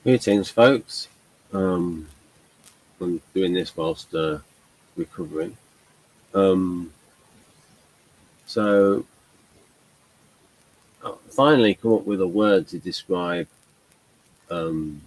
Greetings, folks. I'm doing this whilst recovering. Um, so, I finally come up with a word to describe. Um,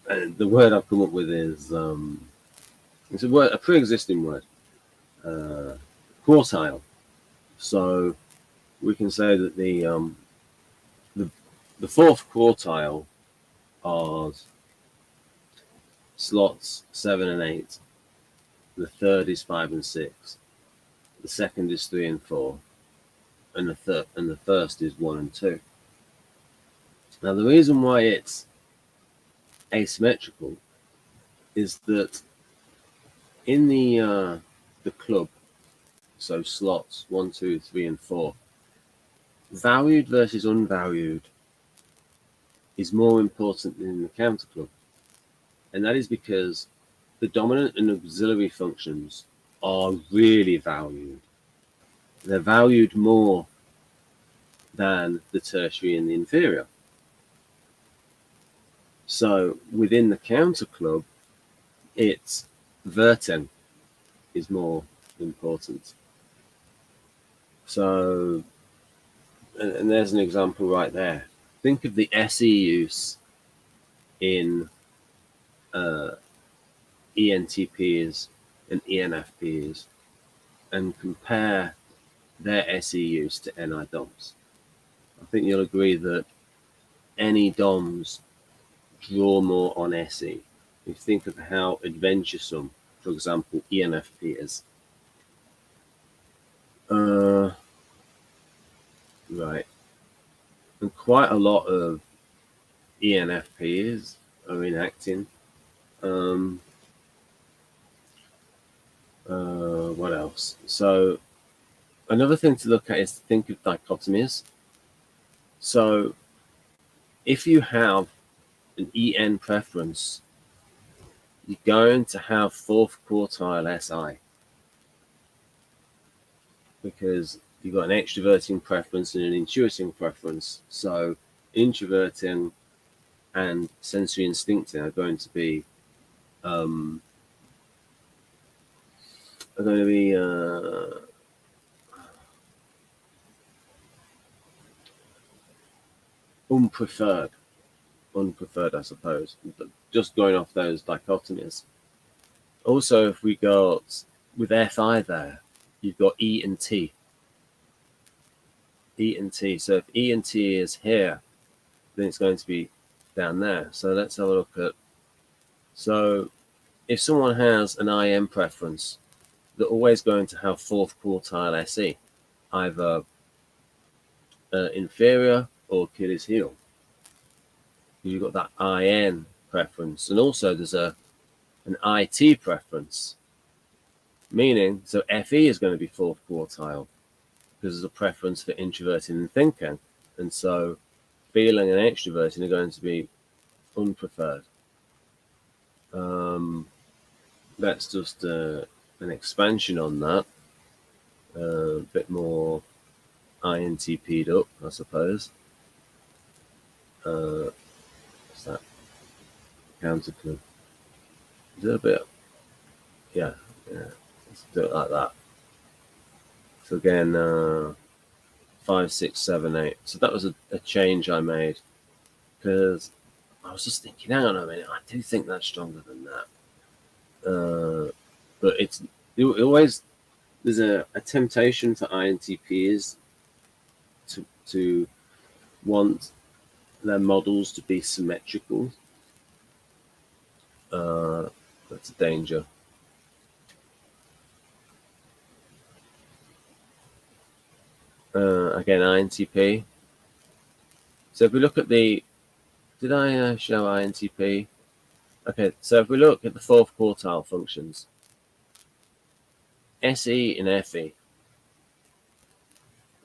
and the word I've come up with is it's a pre-existing word, uh, quartile. So we can say that the the fourth quartile are slots 7 and 8. The third is 5 and 6. The second is 3 and 4, and the first is 1 and 2. Now, the reason why it's asymmetrical is that in the club, so slots 1, 2, 3, and 4, valued versus unvalued is more important than in the counter club, and that is because the dominant and auxiliary functions are really valued. They're valued more than the tertiary and the inferior. So within the counter club, it's verten is more important. So, and there's an example right there. Think of the SE use in ENTPs and ENFPs and compare their SE use to NI DOMs. I think you'll agree that NE DOMs draw more on SE. If you think of how adventuresome, for example, ENFP is. Right. And quite a lot of ENFPs are enacting. What else? So another thing to look at is to think of dichotomies. So if you have an EN preference, you're going to have fourth quartile SI because you've got an extroverting preference and an intuiting preference. So introverting and sensory instincting are going to be unpreferred, I suppose. But just going off those dichotomies. Also, if we got with FI there, you've got E and T. E and T. So if E and T is here, then it's going to be down there. So let's have a look at. So if someone has an IM preference, they're always going to have fourth quartile SE, either inferior or Achilles heel. You've got that IN preference, and also there's an IT preference, meaning so FE is going to be fourth quartile because there's a preference for introverting and thinking, and so feeling and extroverting are going to be unpreferred. That's just an expansion on that, a bit more INTP'd up, I suppose. What's that? Counter clue. Is it a bit? Yeah. Let's do it like that. So again, 5, 6, 7, 8. So that was a change I made because I was just thinking, hang on a minute, I do think that's stronger than that. But it always, there's a temptation for INTPs to want their models to be symmetrical. That's a danger. Again, INTP. So if we look at the, did I show INTP? Okay, so if we look at the fourth quartile functions, SE and FE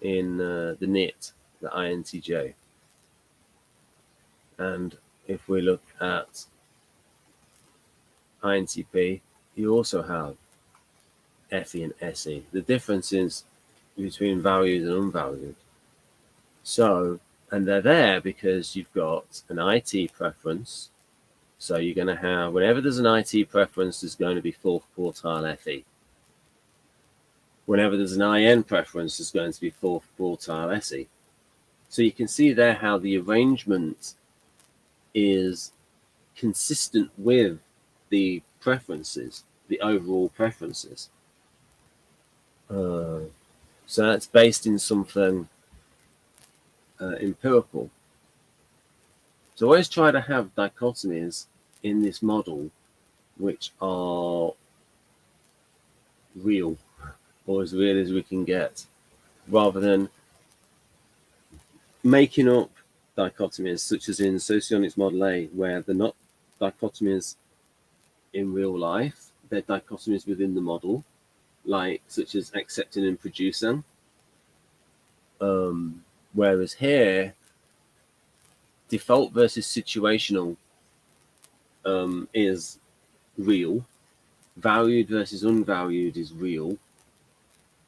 in the NIT, the INTJ. And if we look at INTP, you also have FE and SE. The difference is between valued and unvalued. So And they're there because you've got an IT preference. So you're going to have, whenever there's an IT preference, there's going to be fourth quartile FE. Whenever there's an IN preference, there's going to be fourth quartile SE. So you can see there how the arrangement is consistent with the preferences, the overall preferences. So that's based in something empirical. So always try to have dichotomies in this model which are real, or as real as we can get, rather than making up dichotomies such as in Socionics Model A, where they're not dichotomies in real life, they're dichotomies within the model, like such as accepting and producing. Whereas here, default versus situational is real, valued versus unvalued is real,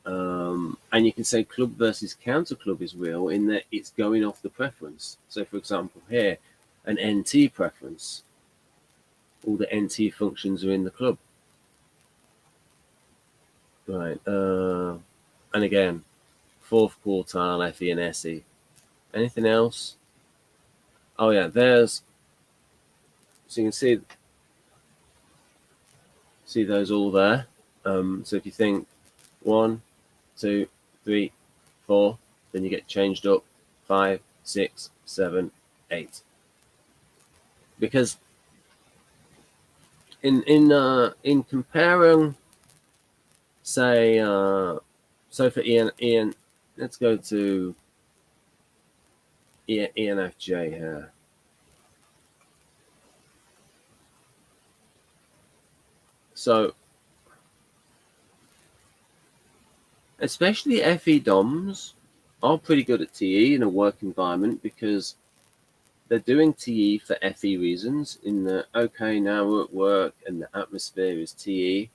and you can say club versus counter club is real in that it's going off the preference. So for example here, an NT preference, all the NT functions are in the club. Right, and again, fourth quartile, FE and SE. Anything else? Oh yeah, there's, so you can see those all there. So if you think 1, 2, 3, 4, then you get changed up 5, 6, 7, 8. Because in comparing, say, so for Ian, let's go to ENFJ here. So, especially FE DOMs are pretty good at TE in a work environment because they're doing TE for FE reasons. In the, okay, now we're at work and the atmosphere is TE,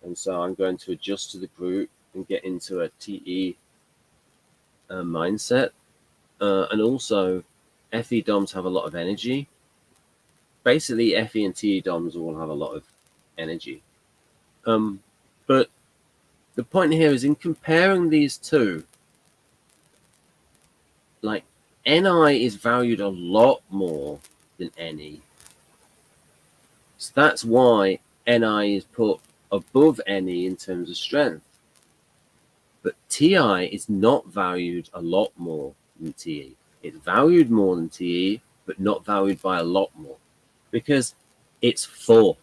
and so I'm going to adjust to the group and get into a TE mindset. And also, FE DOMs have a lot of energy. Basically, FE and TE DOMs all have a lot of energy. But the point here is in comparing these two, like NI is valued a lot more than NE. So that's why NI is put above NE in terms of strength. But TI is not valued a lot more than TE. It's valued more than TE, but not valued by a lot more because it's fourth.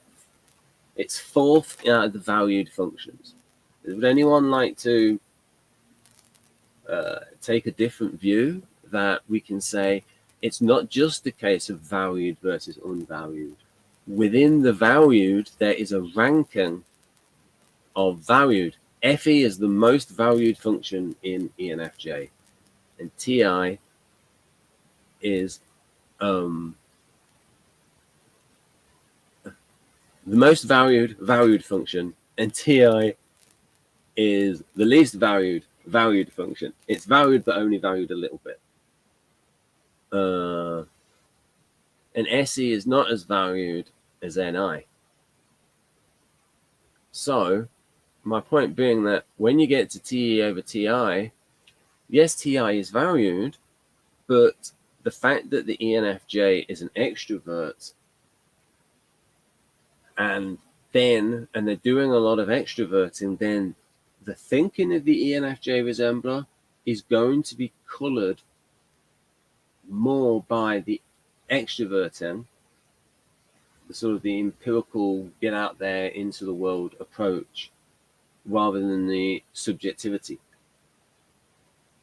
It's fourth out of the valued functions. Would anyone like to take a different view that we can say it's not just a case of valued versus unvalued? Within the valued, there is a ranking of valued. FE is the most valued function in ENFJ, and TI is the most valued function, and TI is the least valued function. It's valued, but only valued a little bit. And SE is not as valued as NI. So my point being that when you get to TE over TI, yes, TI is valued, but the fact that the ENFJ is an extrovert and they're doing a lot of extroverting, then the thinking of the ENFJ resembler is going to be colored more by the extroverting, the sort of the empirical get out there into the world approach, rather than the subjectivity.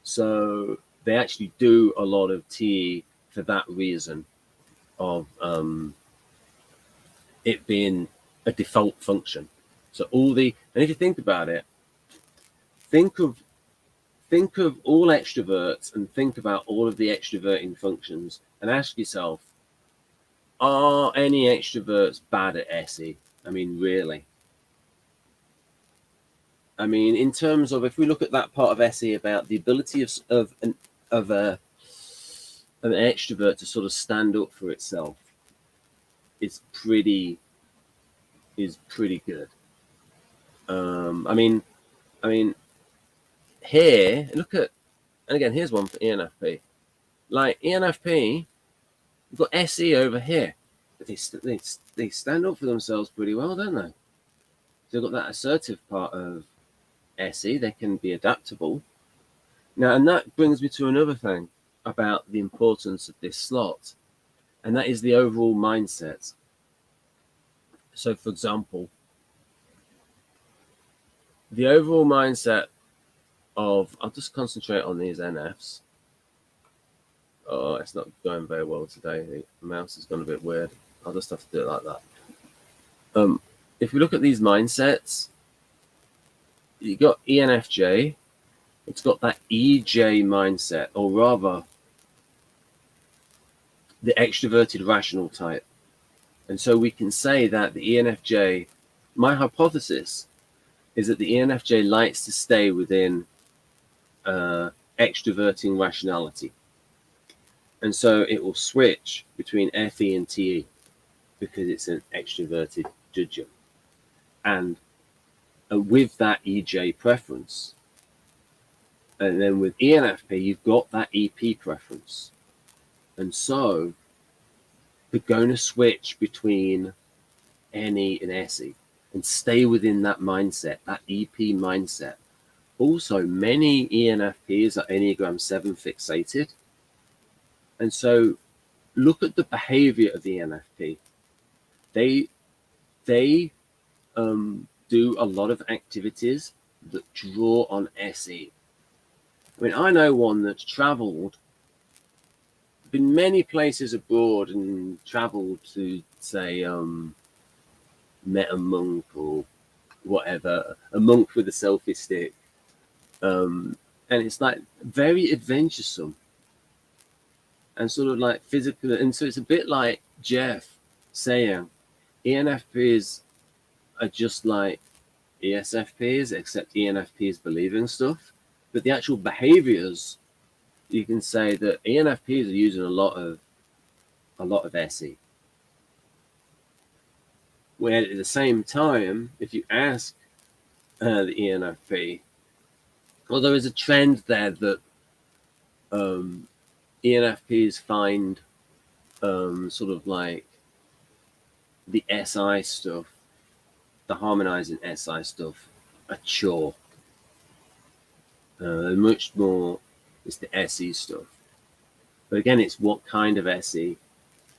So they actually do a lot of TE for that reason of it being a default function. So and if you think about it, think of all extroverts and think about all of the extroverting functions and ask yourself, are any extroverts bad at SE? I mean, really? I mean, in terms of, if we look at that part of SE about the ability of an extrovert to sort of stand up for itself is pretty good. I mean, here look at, and again, here's one for ENFP. Like ENFP, you've got SE over here, but they stand up for themselves pretty well, don't they? So they've got that assertive part of SE. They can be adaptable. Now, and that brings me to another thing about the importance of this slot, and that is the overall mindset. So, for example, the overall mindset of, I'll just concentrate on these NFs. Oh, it's not going very well today. The mouse has gone a bit weird. I'll just have to do it like that. If we look at these mindsets, you got ENFJ. It's got that EJ mindset, or rather, the extroverted rational type. And so we can say that the ENFJ, my hypothesis is that the ENFJ likes to stay within extroverting rationality. And so it will switch between FE and TE because it's an extroverted judger. And with that EJ preference, and then with ENFP, you've got that EP preference. And so they're going to switch between NE and SE and stay within that mindset, that EP mindset. Also, many ENFPs are Enneagram 7 fixated. And so look at the behavior of the ENFP. They do a lot of activities that draw on SE. I mean, I know one that's traveled, been many places abroad and traveled to, say, met a monk or whatever, a monk with a selfie stick. And it's like very adventuresome and sort of like physical. And so it's a bit like Jeff saying ENFPs are just like ESFPs, except ENFPs believe in stuff. But the actual behaviors, you can say that ENFPs are using a lot of SE. Where at the same time, if you ask the ENFP, well, there is a trend there that ENFPs find sort of like the SI stuff, the harmonizing SI stuff, a chore. Much more is the SE stuff. But again, it's what kind of SE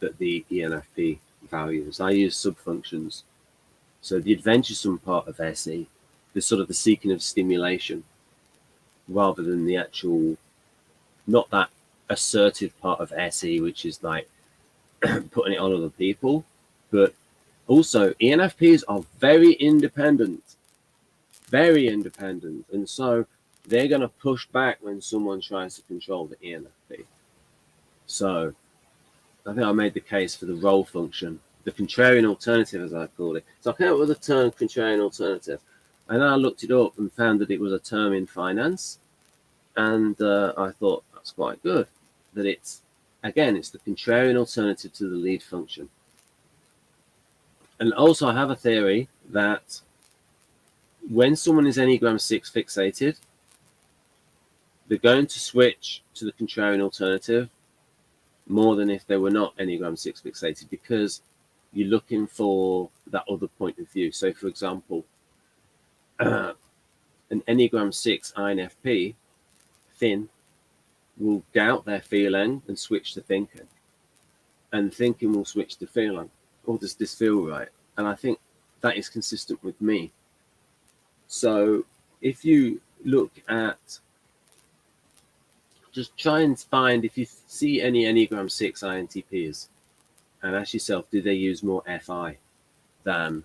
that the ENFP values. I use subfunctions. So the adventuresome part of SE is sort of the seeking of stimulation rather than the actual, not that assertive part of SE, which is like putting it on other people. But also ENFPs are very independent. And so they're going to push back when someone tries to control the ENFP. So I think I made the case for the role function, the contrarian alternative, as I call it. So I came up with the term contrarian alternative, and I looked it up and found that it was a term in finance. And I thought that's quite good, that it's the contrarian alternative to the lead function. And also I have a theory that when someone is Enneagram 6 fixated, they're going to switch to the contrarian alternative more than if they were not Enneagram 6 fixated, because you're looking for that other point of view. So, for example, an Enneagram 6 INFP, Finn, will doubt their feeling and switch to thinking. And thinking will switch to feeling. Or does this feel right? And I think that is consistent with me. So if you look at, just try and find, if you see any Enneagram 6 INTPs, and ask yourself, do they use more FI than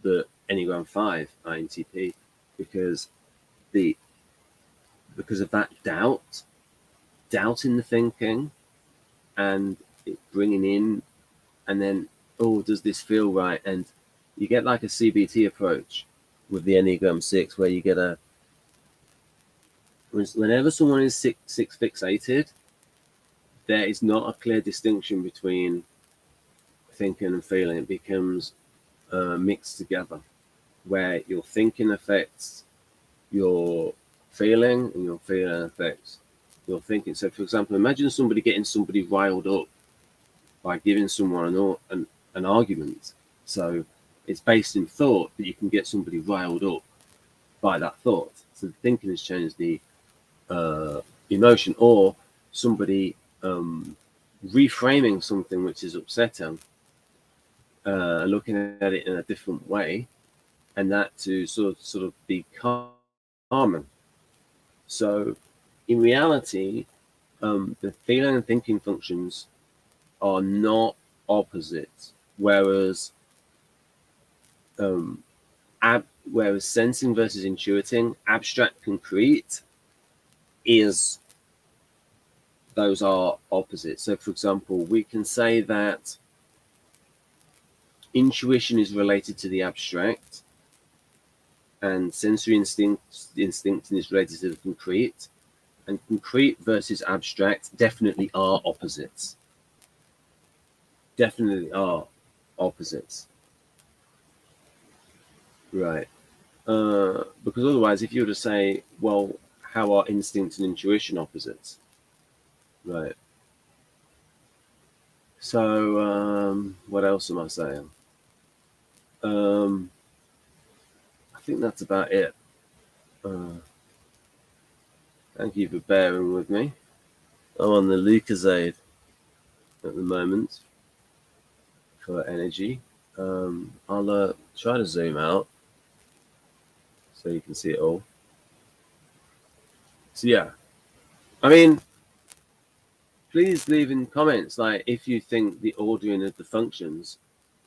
the Enneagram 5 INTP? Because of that doubt in the thinking, and it bringing in, and then, oh, does this feel right? And you get like a CBT approach with the Enneagram 6, where you get whenever someone is six fixated, there is not a clear distinction between thinking and feeling. It becomes mixed together, where your thinking affects your feeling and your feeling affects your thinking. So, for example, imagine somebody getting somebody riled up by giving someone an argument. So it's based in thought, but you can get somebody riled up by that thought. So the thinking has changed the emotion, or somebody reframing something which is upsetting, looking at it in a different way, and that to sort of be calmer. So in reality, the feeling and thinking functions are not opposites, whereas um, whereas sensing versus intuiting, abstract concrete, is those are opposites. So, for example, we can say that intuition is related to the abstract, and sensory instinct is related to the concrete, and concrete versus abstract definitely are opposites. Definitely are opposites. Right. Because otherwise, if you were to say, well, how are instinct and intuition opposites? Right. So, what else am I saying? I think that's about it. Thank you for bearing with me. I'm on the Lucozade at the moment for energy. I'll try to zoom out so you can see it all. So yeah, I mean, please leave in comments like if you think the ordering of the functions,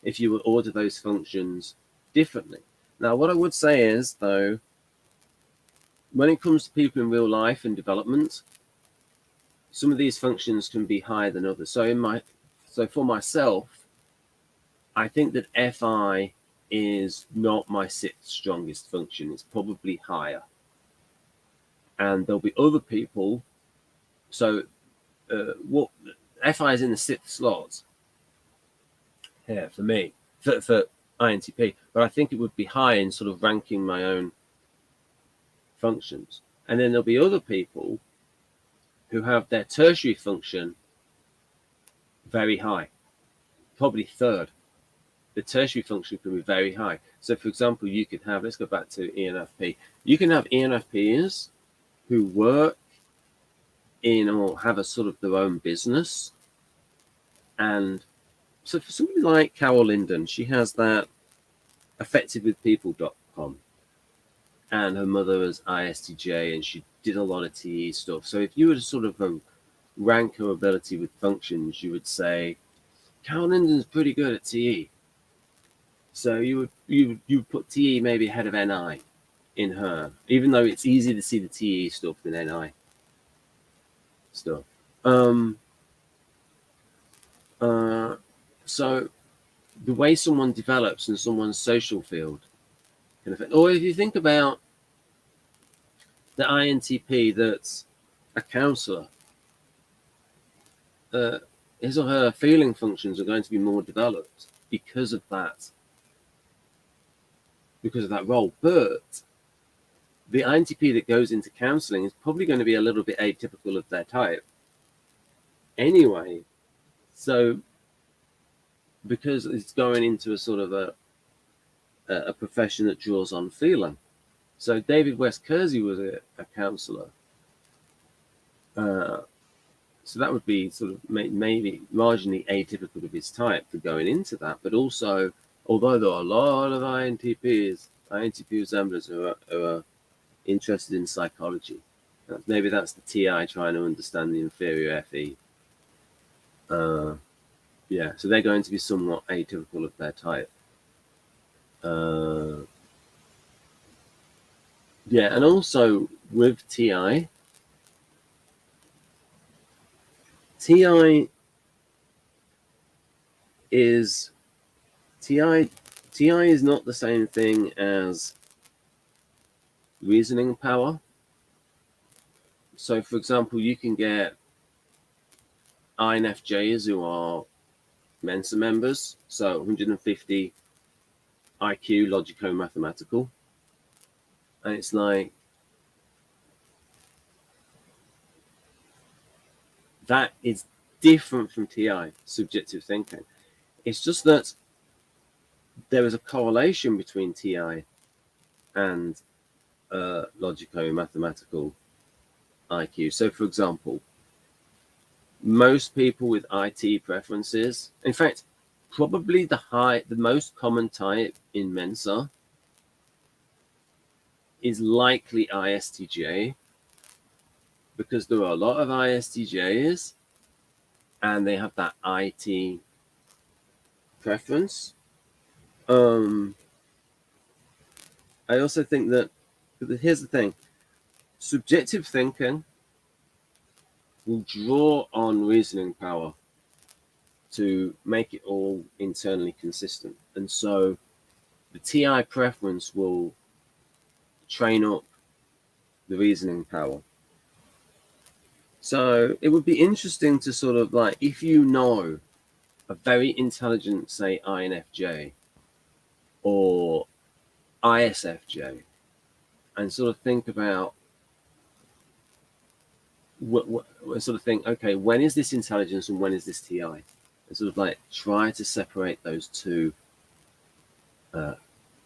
if you would order those functions differently. Now, what I would say is though, when it comes to people in real life and development, some of these functions can be higher than others. So for myself, I think that FI is not my sixth strongest function. It's probably higher. And there'll be other people. So what FI is in the sixth slot here for me, for INTP, but I think it would be high in sort of ranking my own functions. And then there'll be other people who have their tertiary function very high, probably third. The tertiary function can be very high. So, for example, you could have, let's go back to ENFP. You can have ENFPs who work in or have a sort of their own business. And so for somebody like Carol Linden, she has that effectivewithpeople.com. And her mother was ISTJ, and she did a lot of TE stuff. So if you were to sort of rank her ability with functions, you would say Carol Linden's pretty good at TE. So you would put TE maybe ahead of NI in her, even though it's easy to see the TE stuff than NI stuff. So the way someone develops in someone's social field can affect. Or if you think about the INTP that's a counselor, his or her feeling functions are going to be more developed because of that role. But the INTP that goes into counseling is probably going to be a little bit atypical of their type anyway. So because it's going into a sort of a profession that draws on feeling. So David West Kersey was a counselor. So that would be sort of maybe marginally atypical of his type for going into that. But also, although there are a lot of INTP resemblers who are interested in psychology, maybe that's the TI trying to understand the inferior FE. Yeah, so they're going to be somewhat atypical of their type. Yeah, and also with TI is TI is not the same thing as reasoning power. So, for example, you can get INFJs who are Mensa members, so 150 IQ, logico-mathematical, and it's like that is different from TI, subjective thinking. It's just that there is a correlation between TI and logico-mathematical IQ. So, for example, most people with IT preferences, in fact, probably the most common type in Mensa is likely ISTJ, because there are a lot of ISTJs and they have that IT preference. I also think that, here's the thing, subjective thinking will draw on reasoning power to make it all internally consistent. And so the TI preference will train up the reasoning power. So it would be interesting to sort of like, if you know a very intelligent, say, INFJ or ISFJ, and sort of think about sort of think, okay, when is this intelligence and when is this TI? And sort of like try to separate those two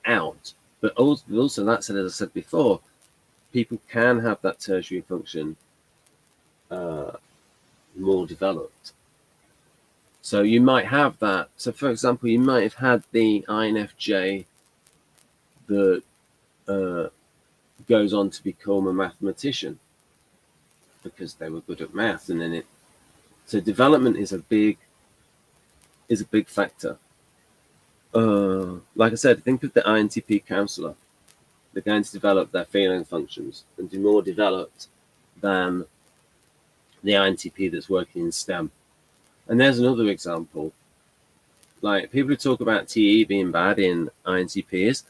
out. But also that said, as I said before, people can have that tertiary function more developed. So you might have that. So for example, you might have had the INFJ that goes on to become a mathematician because they were good at math, and then so development is a big factor. Like I said, think of the INTP counselor. They're going to develop their feeling functions and be more developed than the INTP that's working in STEM. And there's another example. Like, people who talk about TE being bad in INTPs,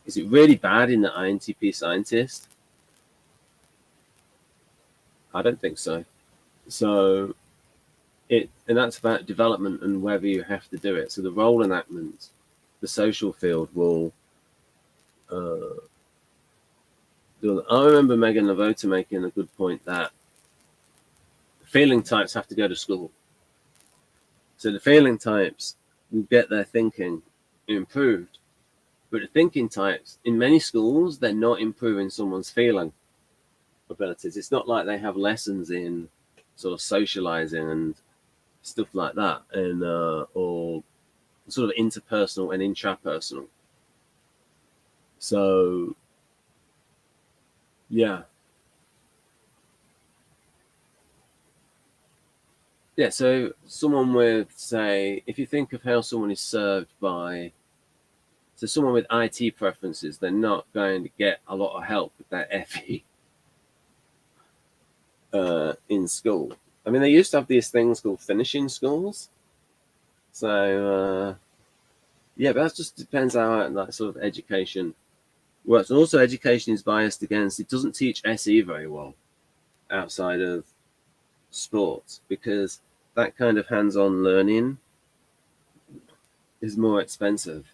is it really bad in the INTP scientist? I don't think so. So and that's about development and whether you have to do it. So the role enactment, the social field will I remember Megan Lavota making a good point that feeling types have to go to school. So the feeling types will get their thinking improved, but the thinking types in many schools, they're not improving someone's feeling abilities. It's not like they have lessons in sort of socializing and stuff like that, and or sort of interpersonal and intrapersonal. So yeah. Yeah, so someone with, say, if you think of how someone is served by, so someone with IT preferences, they're not going to get a lot of help with that FE in school. I mean, they used to have these things called finishing schools. So, yeah, but that just depends how that sort of education works. And also, education is biased against, it doesn't teach SE very well outside of sports, because that kind of hands-on learning is more expensive.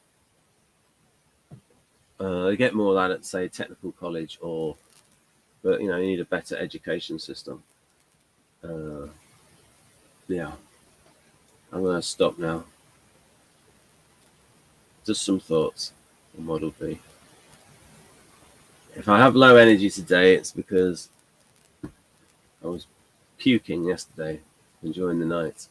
You get more of that at, say, technical college, but you need a better education system. Yeah, I'm going to stop now. Just some thoughts on Model B. If I have low energy today, it's because I was puking yesterday, enjoying the night.